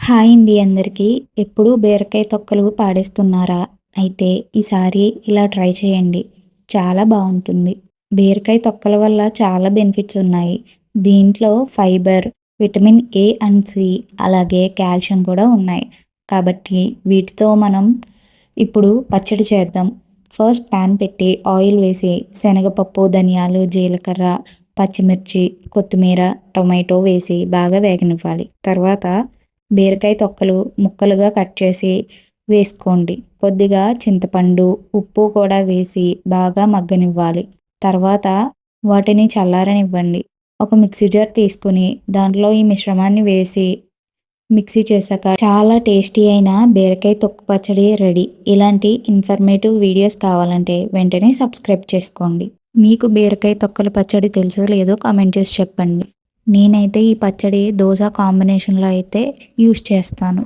Hi అండి అందరికీ. ఎప్పుడూ బీరకాయ తొక్కలు పాడేస్తున్నారా? అయితే ఈసారి ఇలా ట్రై చేయండి. చాలా బావుంటుంది. బీరకాయ తొక్కల వల్ల చాలా బెనిఫిట్స్ ఉన్నాయి. దీంట్లో fibre, vitamin A and C అలాగే కాల్షియం కూడా ఉన్నాయి. కాబట్టి వీటితో మనం ఇప్పుడు పచ్చడి చేద్దాం. ఫస్ట్ పాన్ పెట్టి ఆయిల్ వేసి శనగపప్పు, ధనియాలు, జీలకర్ర, పచ్చిమిర్చి, కొత్తిమీర, టొమాటో వేసి బాగా వేగనివ్వాలి. తర్వాత బీరకాయ తొక్కలు ముక్కలుగా కట్ చేసి వేసుకోండి. కొద్దిగా చింతపండు, ఉప్పు కూడా వేసి బాగా మగ్గనివ్వాలి. తర్వాత వాటిని చల్లారనివ్వండి. ఒక మిక్సీ జార్ తీసుకొని దాంట్లో ఈ మిశ్రమాన్ని వేసి మిక్సీ చేశాక చాలా టేస్టీ అయిన బీరకాయ తొక్కు పచ్చడి రెడీ. ఇలాంటి ఇన్ఫర్మేటివ్ వీడియోస్ కావాలంటే వెంటనే సబ్స్క్రైబ్ చేసుకోండి. మీకు బీరకాయ తొక్కల పచ్చడి తెలుసో లేదో కామెంట్ చేసి చెప్పండి. నేనైతే ఈ పచ్చడి దోస కాంబినేషన్లో అయితే యూస్ చేస్తాను.